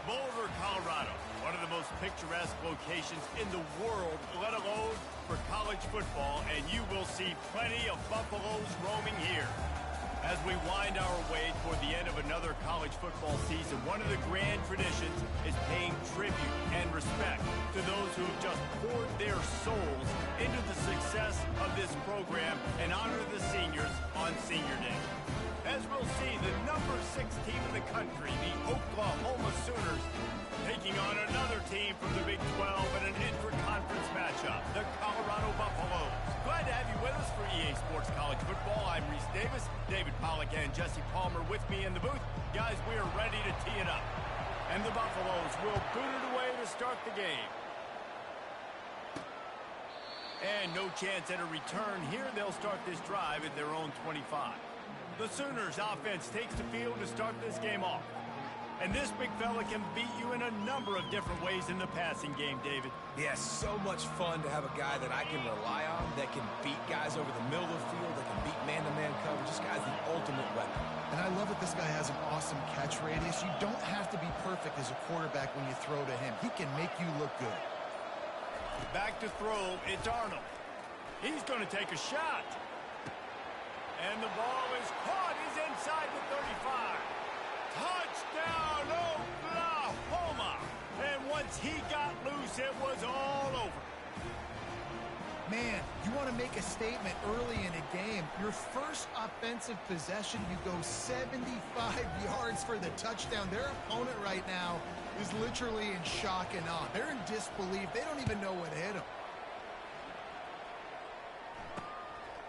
Boulder, Colorado, one of the most picturesque locations in the world, let alone for college football, and you will see plenty of Buffaloes roaming here. As we wind our way toward the end of another college football season, one of the grand traditions is paying tribute and respect to those who have just poured their souls into the success of this program and honor the seniors on Senior Day. As we'll see, the number 6 team in the country, the Oklahoma Sooners, taking on another team from the Big 12 in an intra-conference matchup, the Colorado Buffaloes. Glad to have you with us for EA Sports College Football. I'm Reese Davis, David Pollack and Jesse Palmer with me in the booth. Guys, we are ready to tee it up. And the Buffaloes will boot it away to start the game. And no chance at a return here. They'll start this drive at their own 25. The Sooners offense takes the field to start this game off. And this big fella can beat you in a number of different ways in the passing game, David. Yeah, so much fun to have a guy that I can rely on, that can beat guys over the middle of the field, that can beat man-to-man coverage. This guy's the ultimate weapon. And I love that this guy has an awesome catch radius. You don't have to be perfect as a quarterback when you throw to him. He can make you look good. Back to throw, it's Arnold. He's going to take a shot. And the ball is caught. He's inside the 35. Touchdown, Oklahoma! And once he got loose, it was all over. Man, you want to make a statement early in a game. Your first offensive possession, you go 75 yards for the touchdown. Their opponent right now is literally in shock and awe. They're in disbelief. They don't even know what hit them.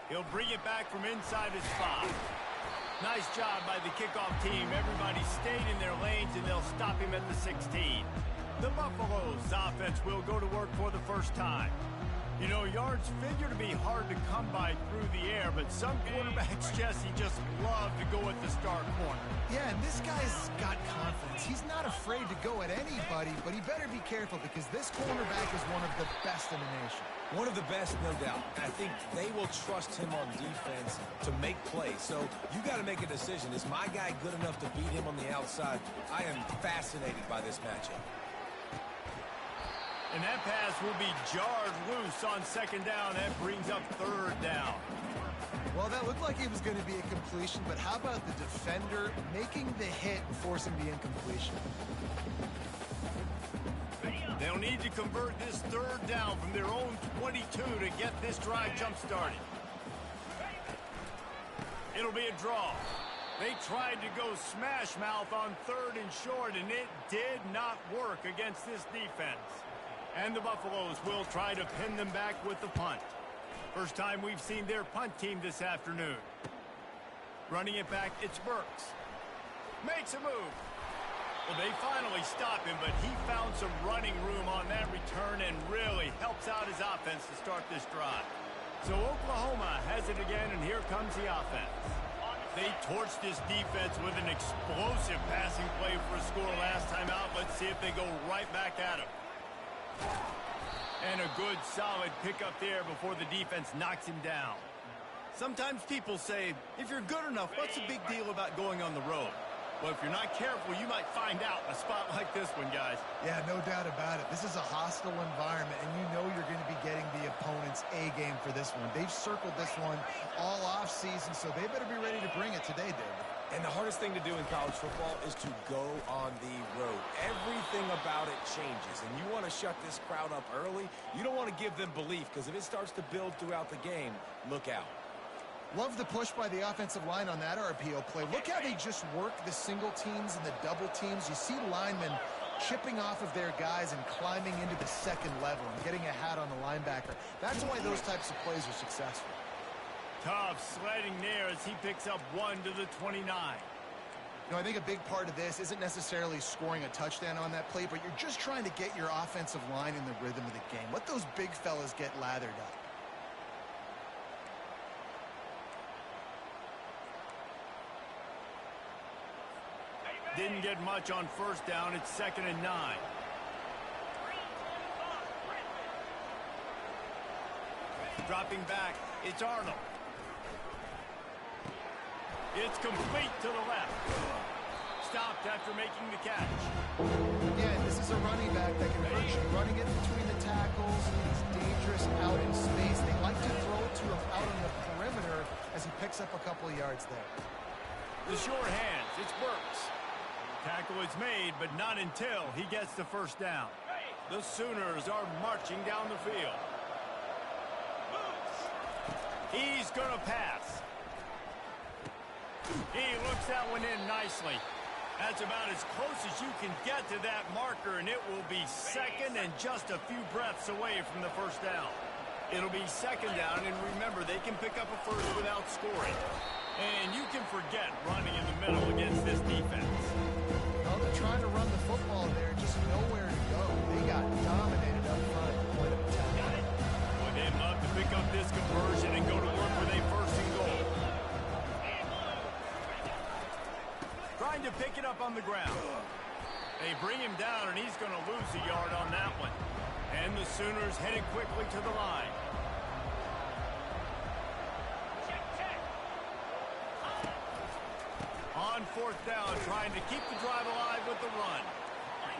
He'll bring it back from inside his 5. Nice job by the kickoff team. Everybody stayed in their lanes, and they'll stop him at the 16. The Buffaloes offense will go to work for the first time. You know, yards figure to be hard to come by through the air, but some quarterbacks, Jesse, just love to go at the star corner. Yeah, and this guy's got confidence. He's not afraid to go at anybody, but he better be careful because this cornerback is one of the best in the nation. One of the best, no doubt. I think they will trust him on defense to make plays. So you got to make a decision. Is my guy good enough to beat him on the outside? I am fascinated by this matchup. And that pass will be jarred loose on second down. That brings up third down. Well, that looked like it was going to be a completion, but how about the defender making the hit and forcing the incompletion? They'll need to convert this third down from their own 22 to get this drive jump-started. It'll be a draw. They tried to go smash mouth on third and short, and it did not work against this defense. And the Buffaloes will try to pin them back with the punt. First time we've seen their punt team this afternoon. Running it back, it's Burks. Makes a move. Well, they finally stop him, but he found some running room on that return and really helps out his offense to start this drive. So Oklahoma has it again, and here comes the offense. They torched this defense with an explosive passing play for a score last time out. Let's see if they go right back at him. And a good, solid pickup there before the defense knocks him down. Sometimes people say, if you're good enough, what's the big deal about going on the road? Well, if you're not careful, you might find out in a spot like this one, guys. Yeah, no doubt about it. This is a hostile environment, and you know you're going to be getting the opponent's A-game for this one. They've circled this one all off-season, so they better be ready to bring it today, David. And the hardest thing to do in college football is to go on the road. Everything about it changes, and you want to shut this crowd up early. You don't want to give them belief, because if it starts to build throughout the game, look out. Love the push by the offensive line on that RPO play. Look how they just work the single teams and the double teams. You see linemen chipping off of their guys and climbing into the second level and getting a hat on the linebacker. That's why those types of plays are successful. Tough sledding there as he picks up 1 to the 29. You know, I think a big part of this isn't necessarily scoring a touchdown on that play, but you're just trying to get your offensive line in the rhythm of the game. Let those big fellas get lathered up. Didn't get much on first down. It's 2nd and 9. Dropping back, it's Arnold. It's complete to the left. Stopped stopped after making the catch. Again, this is a running back that can hurt you. Running it between the tackles, he's dangerous out in space. They like to throw it to him out on the perimeter as he picks up a couple of yards there. The short hands, it's Burks. Tackle is made, but not until he gets the first down. The Sooners are marching down the field. He's going to pass. He looks that one in nicely. That's about as close as you can get to that marker, and it will be second and just a few breaths away from the first down. It'll be second down, and remember, they can pick up a first without scoring. And you can forget running in the middle against this defense. Well, they're trying to run the football there, just nowhere to go. They got dominated up front at the point of attack. Well, they'd love to pick up this conversion and go to work with a first and goal. Trying to pick it up on the ground. They bring him down, and he's going to lose a yard on that one. And the Sooners headed quickly to the line. On fourth down, trying to keep the drive alive with the run.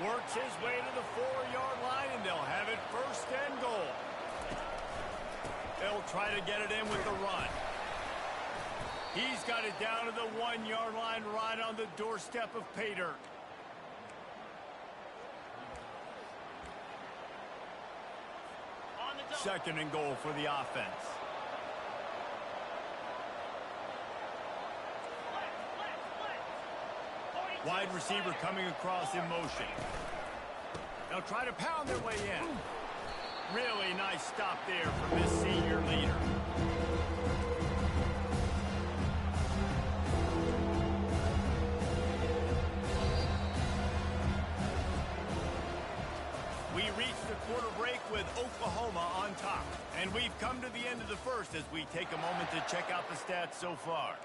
Works his way to the 4-yard line, and they'll have it first and goal. They'll try to get it in with the run. He's got it down to the 1-yard line right on the doorstep of pay dirt. Second and goal for the offense. Wide receiver coming across in motion. They'll try to pound their way in. Really nice stop there from this senior leader. We reached the quarter break with Oklahoma on top. And we've come to the end of the first as we take a moment to check out the stats so far.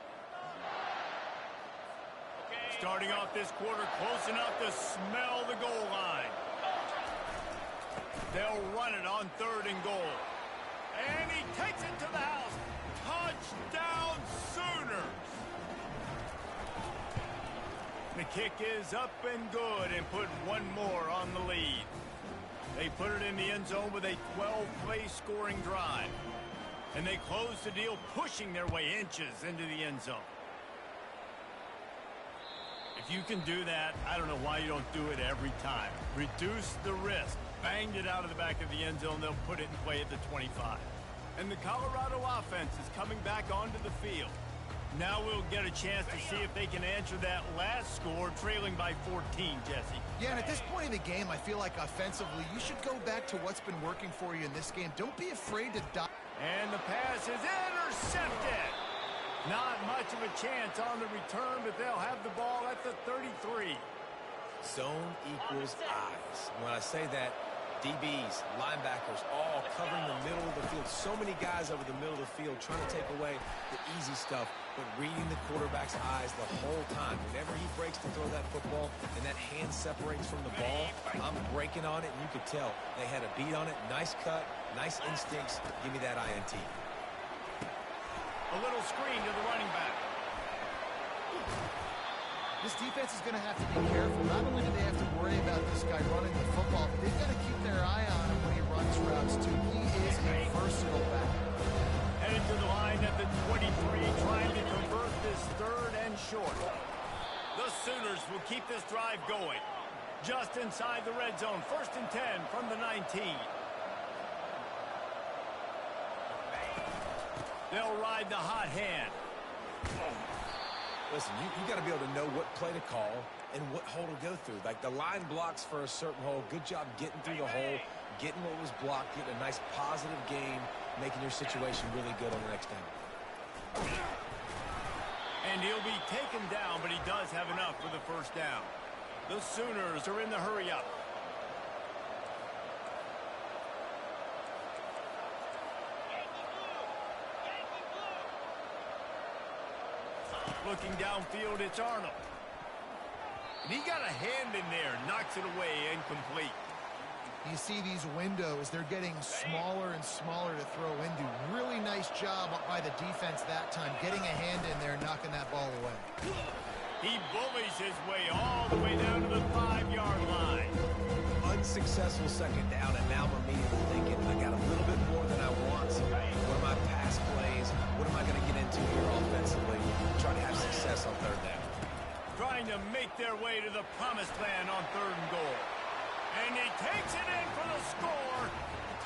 Starting off this quarter close enough to smell the goal line. They'll run it on third and goal. And he takes it to the house. Touchdown Sooners! The kick is up and good and put one more on the lead. They put it in the end zone with a 12-play scoring drive. And they close the deal, pushing their way inches into the end zone. If you can do that, I don't know why you don't do it every time. Reduce the risk. Banged it out of the back of the end zone. They'll put it in play at the 25. And the Colorado offense is coming back onto the field. Now we'll get a chance to see if they can answer that last score, trailing by 14, Jesse. Yeah, and at this point in the game, I feel like offensively, you should go back to what's been working for you in this game. Don't be afraid to dive. And the pass is intercepted. Not much of a chance on the return, but they'll have the ball at the 33. Zone equals eyes. When I say that, DBs, linebackers, all covering the middle of the field. So many guys over the middle of the field trying to take away the easy stuff, but reading the quarterback's eyes the whole time. Whenever he breaks to throw that football and that hand separates from the ball, I'm breaking on it, and you could tell they had a beat on it. Nice cut, nice instincts. Give me that INT. A little screen to the running back. This defense is going to have to be careful. Not only do they have to worry about this guy running the football, but they've got to keep their eye on him when he runs routes, too. He is a versatile back. Headed to the line at the 23, trying to convert this third and short. The Sooners will keep this drive going. Just inside the red zone, first and 10 from the 19. They'll ride the hot hand. Listen, you got to be able to know what play to call and what hole to go through. Like the line blocks for a certain hole. Good job getting through the hole, getting what was blocked, getting a nice positive game, making your situation really good on the next down. And he'll be taken down, but he does have enough for the first down. The Sooners are in the hurry up. Looking downfield, it's Arnold. And he got a hand in there, knocks it away, incomplete. You see these windows, they're getting smaller and smaller to throw into. Really nice job by the defense that time, getting a hand in there, knocking that ball away. He bullies his way all all the way down to the 5-yard line. Unsuccessful second down, and now I'm immediately thinking, I got a little bit more than I want. So what are my pass plays? What am I going to get into here offensively? Try to have success on third down. Trying to make their way to the promised land on 3rd and goal. And he takes it in for the score.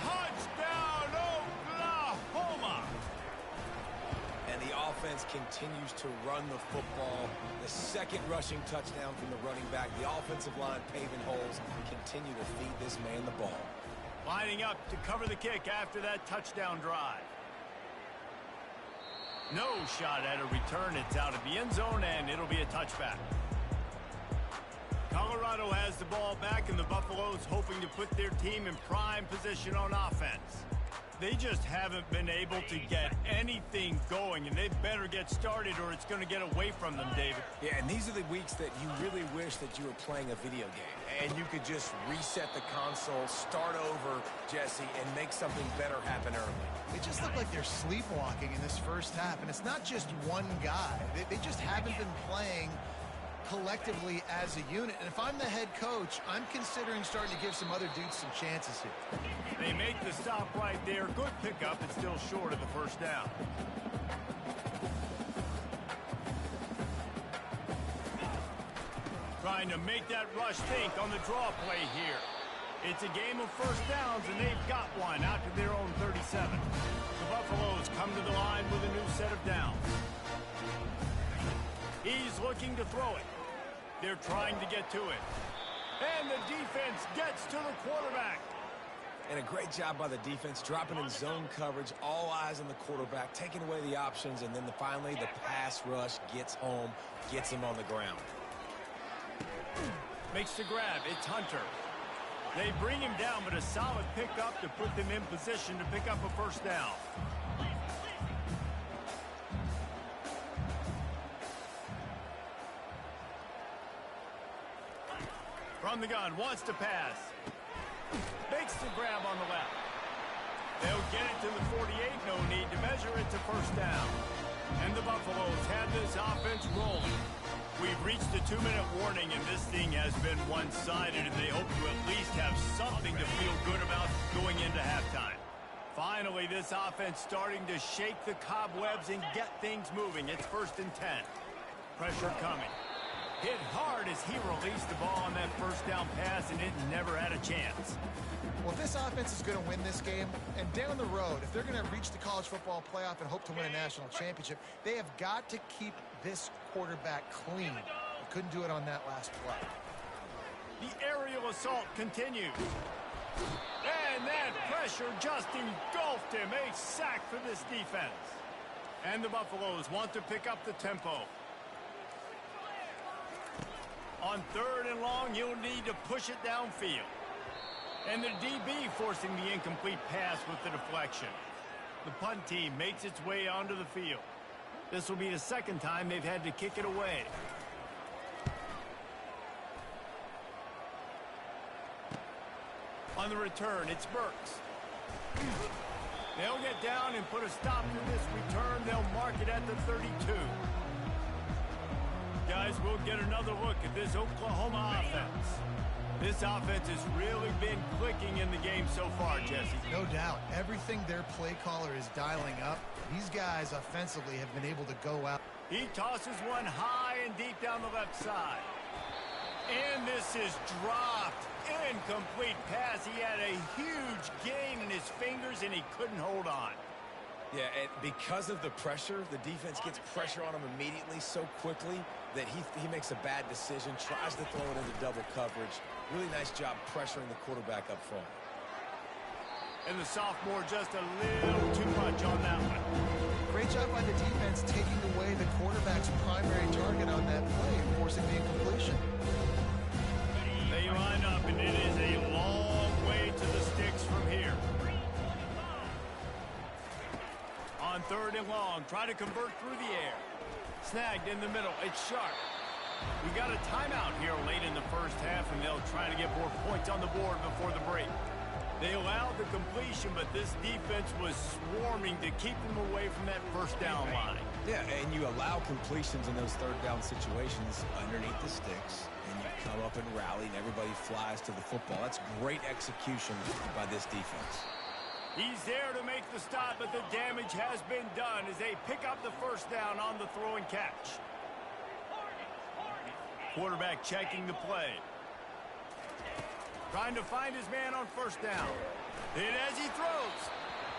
Touchdown, Oklahoma! And the offense continues to run the football. The second rushing touchdown from the running back. The offensive line paving holes. Continue to feed this man the ball. Lining up to cover the kick after that touchdown drive. No shot at a return. It's out of the end zone, and it'll be a touchback. Colorado has the ball back, and the Buffaloes hoping to put their team in prime position on offense. They just haven't been able to get anything going, and they better get started or it's going to get away from them, David. Yeah, and these are the weeks that you really wish that you were playing a video game and you could just reset the console, start over, Jesse, and make something better happen early. It just looked like they're sleepwalking in this first half, and it's not just one guy. They just haven't been playing collectively as a unit. And if I'm the head coach, I'm considering starting to give some other dudes some chances here. They make the stop right there. Good pickup. It's still short of the first down. Trying to make that rush think on the draw play here. It's a game of first downs, and they've got one out to their own 37. The Buffaloes come to the line with a new set of downs. He's looking to throw it. They're trying to get to it. And the defense gets to the quarterback. And a great job by the defense, dropping in zone coverage, all eyes on the quarterback, taking away the options, and then finally the pass rush gets home, gets him on the ground. Makes the grab. It's Hunter. They bring him down, but a solid pickup to put them in position to pick up a first down. From the gun, wants to pass. Makes the grab on the left. They'll get it to the 48. No need to measure it to first down. And the Buffaloes have this offense rolling. We've reached the 2-minute warning, and this thing has been one-sided, and they hope to at least have something to feel good about going into halftime. Finally, this offense starting to shake the cobwebs and get things moving. It's 1st and 10. Pressure coming. Hit hard as he released the ball on that first down pass, and it never had a chance. Well, if this offense is going to win this game, and down the road, if they're going to reach the college football playoff and hope to win a national championship, they have got to keep this quarterback clean. They couldn't do it on that last play. The aerial assault continues. And that pressure just engulfed him. A sack for this defense. And the Buffaloes want to pick up the tempo. On 3rd and long, you'll need to push it downfield. And the DB forcing the incomplete pass with the deflection. The punt team makes its way onto the field. This will be the second time they've had to kick it away. On the return, it's Burks. They'll get down and put a stop to this return. They'll mark it at the 32. Guys, we'll get another look at this Oklahoma offense. This offense has really been clicking in the game so far, Jesse. No doubt. Everything their play caller is dialing up, these guys offensively have been able to go out. He tosses one high and deep down the left side. And this is dropped. Incomplete pass. He had a huge gain in his fingers, and he couldn't hold on. Yeah, and because of the pressure, the defense gets pressure on him immediately so quickly that he makes a bad decision, tries to throw it into double coverage. Really nice job pressuring the quarterback up front. And the sophomore just a little too much on that one. Great job by the defense taking away the quarterback's primary target on that play and forcing the incompletion. They line up, and it is a long way to the sticks from here. On 3rd and long, try to convert through the air. Snagged in the middle. It's Sharp. We got a timeout here late in the first half, and they'll try to get more points on the board before the break. They allowed the completion, but this defense was swarming to keep them away from that first down line. Yeah, and you allow completions in those 3rd down situations underneath the sticks, and you come up and rally, and everybody flies to the football. That's great execution by this defense. He's there to make the stop, but the damage has been done as they pick up the first down on the throw and catch. Quarterback checking the play. Trying to find his man on first down. Hit as he throws.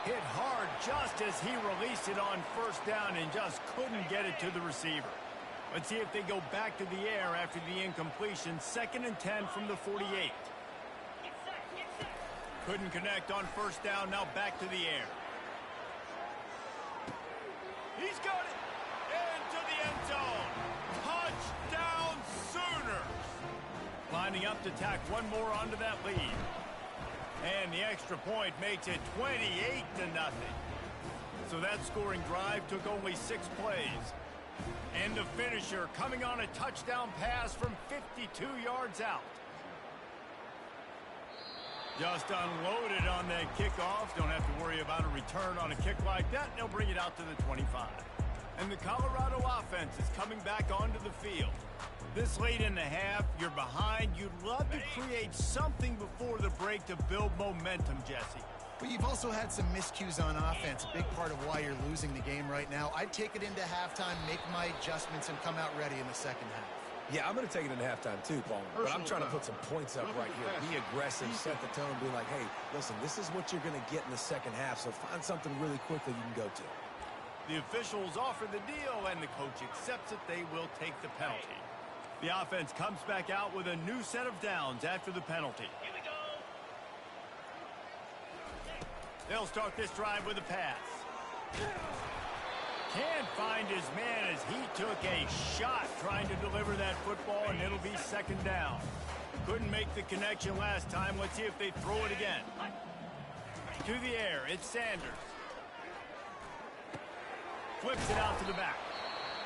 Hit hard just as he released it on first down and just couldn't get it to the receiver. Let's see if they go back to the air after the incompletion. 2nd and 10 from the 48. Couldn't connect on first down. Now back to the air. He's got it into the end zone. Touchdown Sooners. Lining up to tack one more onto that lead. And the extra point makes it 28-0. So that scoring drive took only 6 plays. And the finisher coming on a touchdown pass from 52 yards out. Just unloaded on that kickoff. Don't have to worry about a return on a kick like that. They'll bring it out to the 25. And the Colorado offense is coming back onto the field. This late in the half, you're behind. You'd love to create something before the break to build momentum, Jesse. But you've also had some miscues on offense, a big part of why you're losing the game right now. I'd take it into halftime, make my adjustments, and come out ready in the second half. Yeah, I'm going to take it into halftime too, Paul. But I'm trying to put some points up right here. Be aggressive, set the tone, be like, hey, listen, this is what you're going to get in the second half, so find something really quick that you can go to. The officials offer the deal, and the coach accepts it. They will take the penalty. The offense comes back out with a new set of downs after the penalty. Here we go. They'll start this drive with a pass. Can't find his man as he took a shot trying to deliver that football, and it'll be 2nd down. Couldn't make the connection last time. Let's see if they throw it again. To the air, it's Sanders. Flips it out to the back.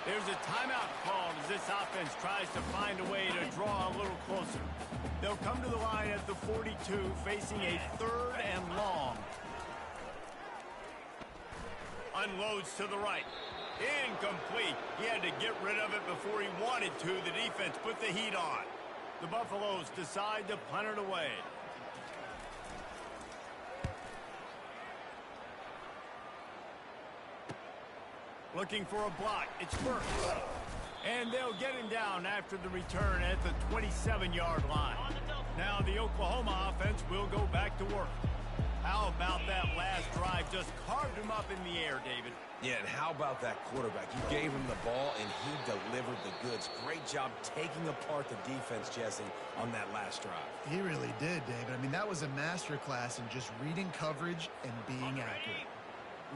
There's a timeout called as this offense tries to find a way to draw a little closer. They'll come to the line at the 42, facing a 3rd and long. Unloads to the right. Incomplete. He had to get rid of it before he wanted to. The defense put the heat on. The Buffaloes decide to punt it away. Looking for a block. It's Burke. And they'll get him down after the return at the 27-yard line. Now the Oklahoma offense will go back to work. How about that last drive? Just carved him up in the air, David. Yeah, and how about that quarterback? You gave him the ball, and he delivered the goods. Great job taking apart the defense, Jesse, on that last drive. He really did, David. I mean, that was a masterclass in just reading coverage and being accurate.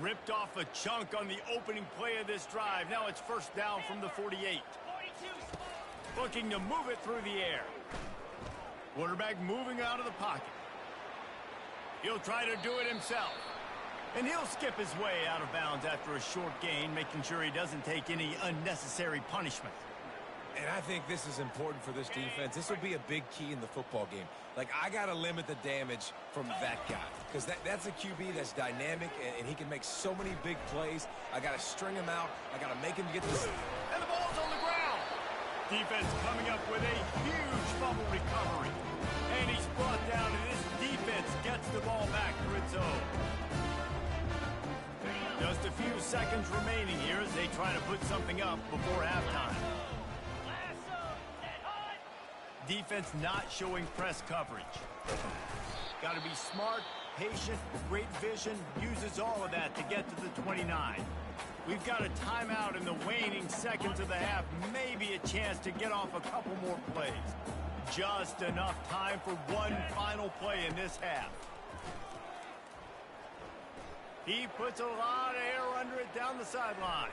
Ripped off a chunk on the opening play of this drive. Now it's 1st down from the 48. Looking to move it through the air. Quarterback moving out of the pocket. He'll try to do it himself. And he'll skip his way out of bounds after a short gain, making sure he doesn't take any unnecessary punishment. And I think this is important for this defense. This will be a big key in the football game. Like, I got to limit the damage from that guy. Because that's a QB that's dynamic, and he can make so many big plays. I got to string him out. I got to make him get this. And the ball's on the ground. Defense coming up with a huge fumble recovery. And he's brought down, and this defense gets the ball back for its own. Just a few seconds remaining here as they try to put something up before halftime. Defense not showing press coverage. Got to be smart, patient, great vision, uses all of that to get to the 29. We've got a timeout in the waning seconds of the half, maybe a chance to get off a couple more plays. Just enough time for one final play in this half. He puts a lot of air under it down the sideline.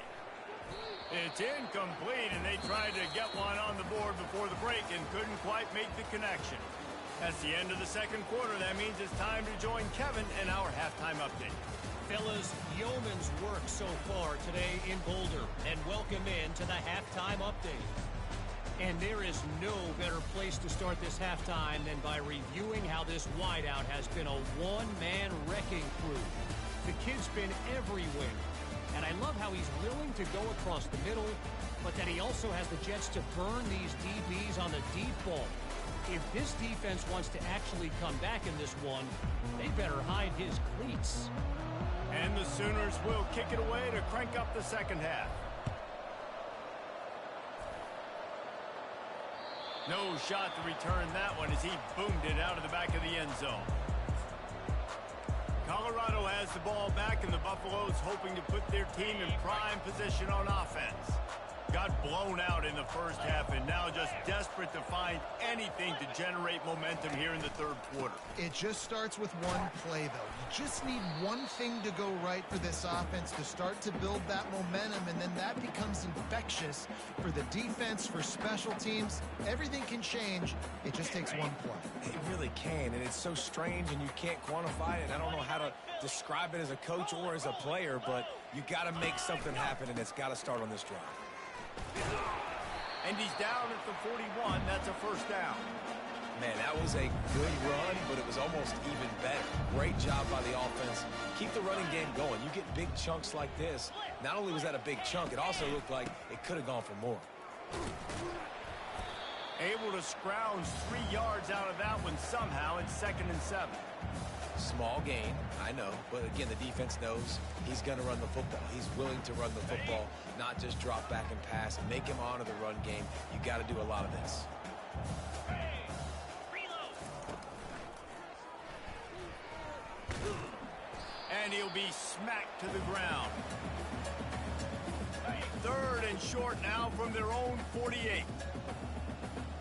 It's incomplete, and they tried to get one on the board before the break and couldn't quite make the connection. That's the end of the second quarter. That means it's time to join Kevin in our halftime update. Fellas, yeoman's work so far today in Boulder, and welcome in to the halftime update. And there is no better place to start this halftime than by reviewing how this wideout has been a one-man wrecking crew. The kid's been everywhere. And I love how he's willing to go across the middle, but that he also has the jets to burn these DBs on the deep ball. If this defense wants to actually come back in this one, they better hide his cleats. And the Sooners will kick it away to crank up the second half. No shot to return that one as he boomed it out of the back of the end zone. Colorado has the ball back, and the Buffaloes hoping to put their team in prime position on offense. Got blown out in the first half and now just desperate to find anything to generate momentum here in the third quarter. It just starts with one play, though. You just need one thing to go right for this offense to start to build that momentum, and then that becomes infectious for the defense, for special teams. Everything can change. It just takes one play. It really can, and it's so strange, and you can't quantify it. I don't know how to describe it as a coach or as a player, but you got to make something happen, and it's got to start on this drive. And he's down at the 41. That's a first down. Man, that was a good run, but it was almost even better. Great job by the offense. Keep the running game going. You get big chunks like this. Not only was that a big chunk, it also looked like it could have gone for more. Able to scrounge 3 yards out of that one somehow. It's 2nd and 7. Small gain, I know, but again, the defense knows he's going to run the football. He's willing to run the football, not just drop back and pass and make him honor the run game. You got to do a lot of this. And he'll be smacked to the ground. 3rd and short now from their own 48.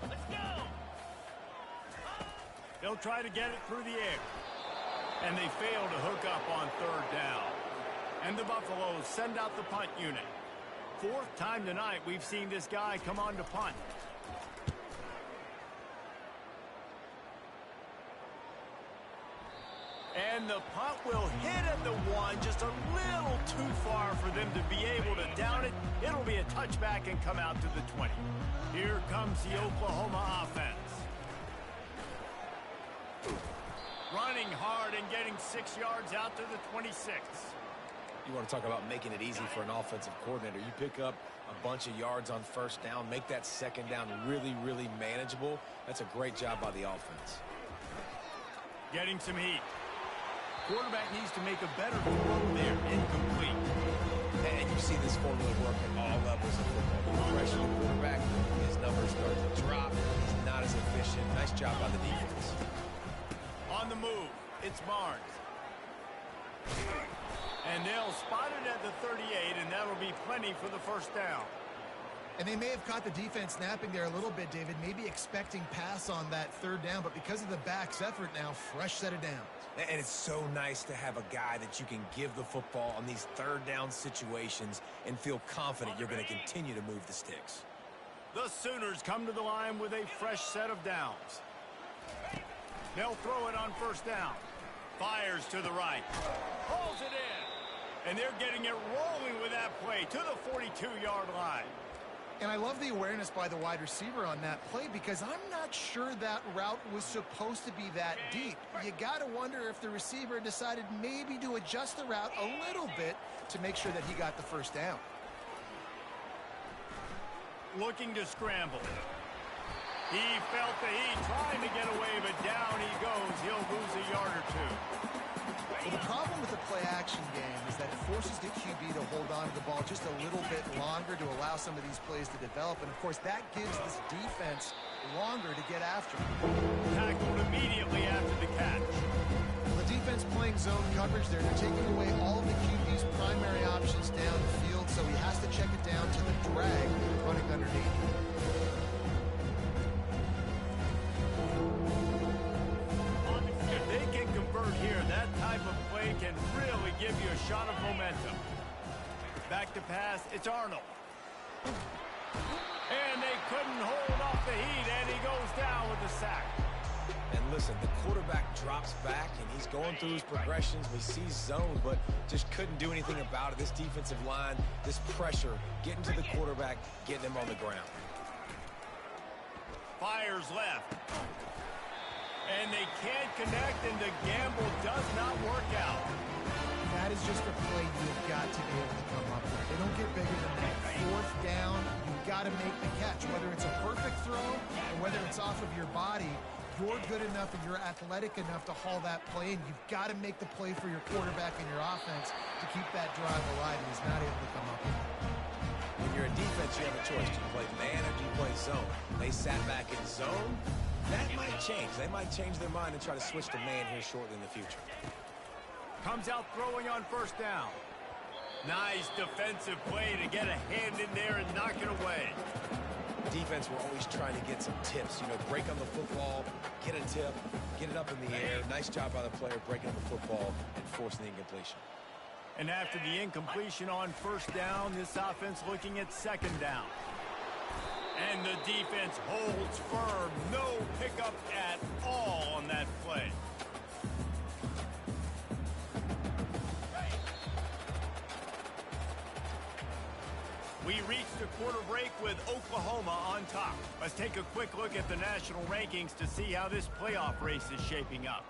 Let's go. They'll try to get it through the air. And they fail to hook up on 3rd down. And the Buffaloes send out the punt unit. 4th time tonight we've seen this guy come on to punt. And the punt will hit at the 1, just a little too far for them to be able to down it. It'll be a touchback and come out to the 20. Here comes the Oklahoma offense. Running hard and getting 6 yards out to the 26. You want to talk about making it easy for an offensive coordinator. You pick up a bunch of yards on 1st down, make that 2nd down really, really manageable. That's a great job by the offense. Getting some heat. Quarterback needs to make a better throw there. Incomplete. And you see this formula work at all levels of football. You pressure the quarterback, his numbers start to drop. He's not as efficient. Nice job by the defense. On the move, it's Barnes. And they'll spot it at the 38, and that'll be plenty for the 1st down. And they may have caught the defense napping there a little bit, David, maybe expecting pass on that 3rd down, but because of the back's effort now, fresh set of downs. And it's so nice to have a guy that you can give the football on these 3rd down situations and feel confident you're going to continue to move the sticks. The Sooners come to the line with a fresh set of downs. They'll throw it on 1st down. Fires to the right. Pulls it in. And they're getting it rolling with that play to the 42-yard line. And I love the awareness by the wide receiver on that play because I'm not sure that route was supposed to be that deep. You got to wonder if the receiver decided maybe to adjust the route a little bit to make sure that he got the 1st down. Looking to scramble. He felt the heat, trying to get away, but down he goes. He'll lose a yard or 2. Well, the problem with the play-action game is that it forces the QB to hold on to the ball just a little bit longer to allow some of these plays to develop. And, of course, that gives this defense longer to get after him. Tackled immediately after the catch. Well, the defense playing zone coverage there. They're taking away all of the QB's primary options down the field, so he has to check it down to the drag running underneath. Here, that type of play can really give you a shot of momentum. Back to pass, it's Arnold. And they couldn't hold off the heat, and he goes down with the sack. And listen, the quarterback drops back, and he's going through his progressions. We see zone, but just couldn't do anything about it. This defensive line, this pressure, getting to the quarterback, getting him on the ground. Fires left. And they can't connect, and the gamble does not work out. That is just a play you've got to be able to come up with. They don't get bigger than that. Fourth down, you've got to make the catch. Whether it's a perfect throw or whether it's off of your body, you're good enough and you're athletic enough to haul that play, and you've got to make the play for your quarterback and your offense to keep that drive alive, and he's not able to come up with it. When you're a defense, you have a choice. Do you play man or do you play zone? They sat back in zone. That might change. They might change their mind and try to switch to man here shortly in the future. Comes out throwing on first down. Nice defensive play to get a hand in there and knock it away. Defense, we're always trying to get some tips. You know, break on the football, get a tip, get it up in the air. Nice job by the player breaking on the football and forcing the incompletion. And after the incompletion on first down, this offense looking at second down. And the defense holds firm. No pickup at all on that play. We reached a quarter break with Oklahoma on top. Let's take a quick look at the national rankings to see how this playoff race is shaping up.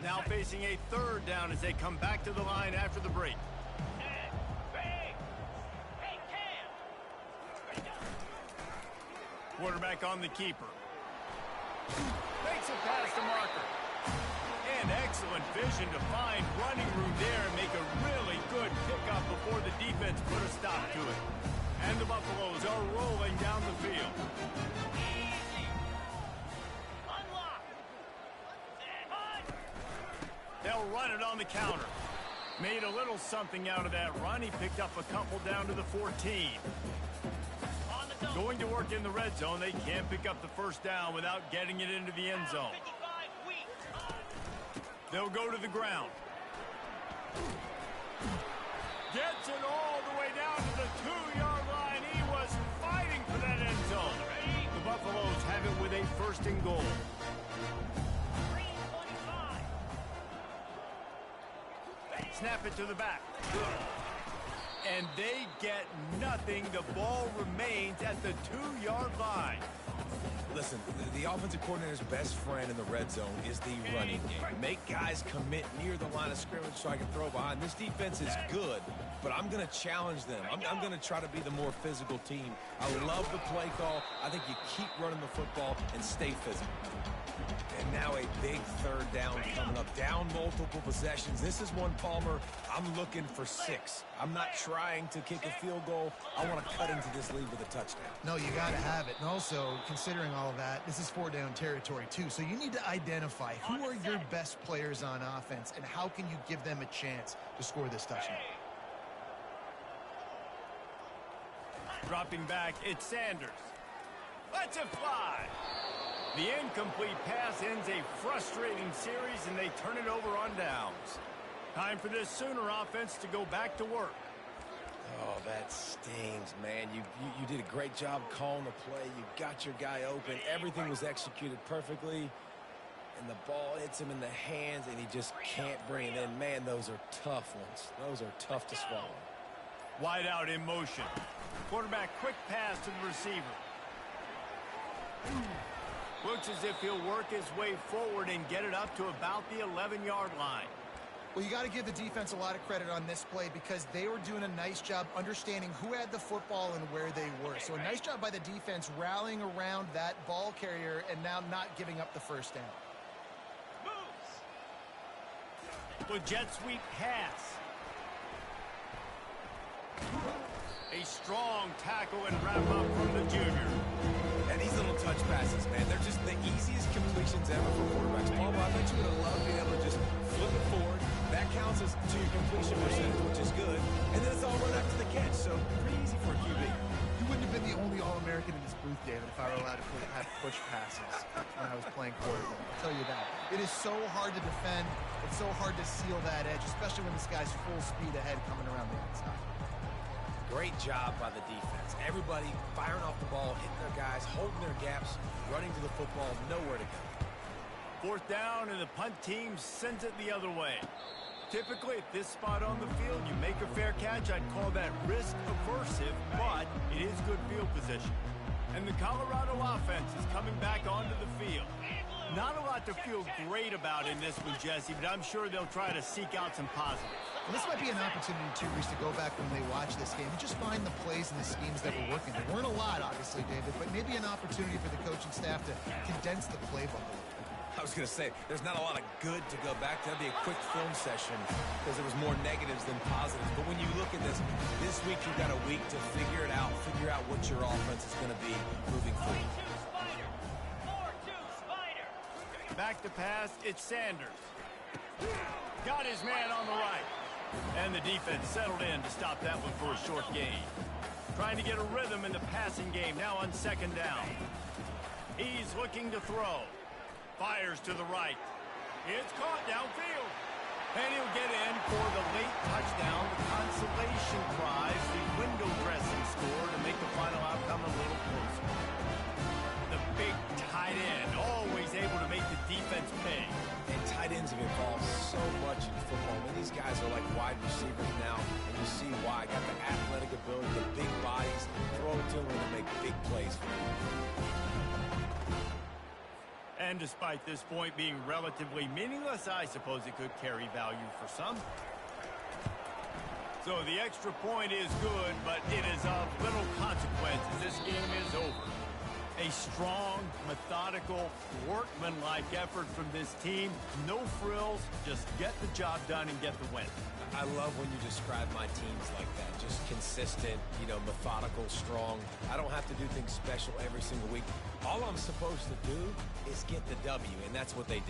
Now facing a third down as they come back to the line after the break. Quarterback on the keeper. Makes it past the marker. And excellent vision to find running room there and make a really good pickup before the defense put a stop to it. And the Buffaloes are rolling down the field. They'll run it on the counter. Made a little something out of that run. He picked up a couple down to the 14. Going to work in the red zone. They can't pick up the first down without getting it into the end zone. They'll go to the ground. Gets it all the way down to the 2-yard line. He was fighting for that end zone. The Buffaloes have it with a first and goal. Snap it to the back. And they get nothing. The ball remains at the 2-yard line. Listen, the offensive coordinator's best friend in the red zone is the running game. Make guys commit near the line of scrimmage so I can throw behind. This defense is good, but I'm going to challenge them. I'm going to try to be the more physical team. I love the play call. I think you keep running the football and stay physical. And now a big third down coming up. Down multiple possessions. This is one, Palmer, I'm looking for 6. I'm not trying to kick a field goal. I want to cut into this lead with a touchdown. No, you got to have it. And also, considering all of that, this is 4-down territory, too. So you need to identify who are your best players on offense and how can you give them a chance to score this touchdown. Dropping back, it's Sanders. Let's it fly. The incomplete pass ends a frustrating series, and they turn it over on downs. Time for this Sooner offense to go back to work. Oh, that stings, man. You did a great job calling the play. You got your guy open. Everything was executed perfectly. And the ball hits him in the hands, and he just can't bring it in. Man, those are tough ones. Those are tough to swallow. Wide out in motion. Quarterback quick pass to the receiver. Looks as if he'll work his way forward and get it up to about the 11-yard line. Well, you got to give the defense a lot of credit on this play because they were doing a nice job understanding who had the football and where they were. So a nice job by the defense rallying around that ball carrier and now not giving up the first down. The jet sweep pass. A strong tackle and wrap up from the junior. And these little touch passes, man, they're just the easiest completions ever for quarterbacks. Paul, I bet you would have loved being able to just flip it forward. That counts as to your completion percentage, which is good. And then it's all run after the catch, so pretty easy for a QB. You wouldn't have been the only All-American in this booth, David, if I were allowed to have push passes when I was playing quarterback. I'll tell you that. It is so hard to defend. It's so hard to seal that edge, especially when this guy's full speed ahead coming around the outside. Great job by the defense. Everybody firing off the ball, hitting their guys, holding their gaps, running to the football, nowhere to go. Fourth down, and the punt team sends it the other way. Typically, at this spot on the field, you make a fair catch. I'd call that risk aversive, but it is good field position. And the Colorado offense is coming back onto the field. Not a lot to feel great about in this one, Jesse, but I'm sure they'll try to seek out some positives. Well, this might be an opportunity, too, Reese, to go back when they watch this game and just find the plays and the schemes that were working. There weren't a lot, obviously, David, but maybe an opportunity for the coaching staff to condense the playbook a little bit. I was going to say, there's not a lot of good to go back to. That'd be a quick film session because there was more negatives than positives. But when you look at this week you've got a week to figure it out, figure out what your offense is going to be moving forward. Back to pass, it's Sanders. Got his man on the right. And the defense settled in to stop that one for a short gain. Trying to get a rhythm in the passing game now on second down. He's looking to throw. Fires to the right. It's caught downfield. And he'll get in for the late touchdown. The consolation prize, the window dressing score to make the final outcome a little closer. The big tight end, always able to make the defense pay. And tight ends have evolved so much in football. And these guys are like wide receivers now, and you see why. Got the athletic ability, the big bodies, throw it to them to make big plays for you. And despite this point being relatively meaningless, I suppose it could carry value for some. So the extra point is good, but it is of little consequence as this game is over. A strong, methodical, workmanlike effort from this team. No frills, just get the job done and get the win. I love when you describe my teams like that. Just consistent, methodical, strong. I don't have to do things special every single week. All I'm supposed to do is get the W, and that's what they did.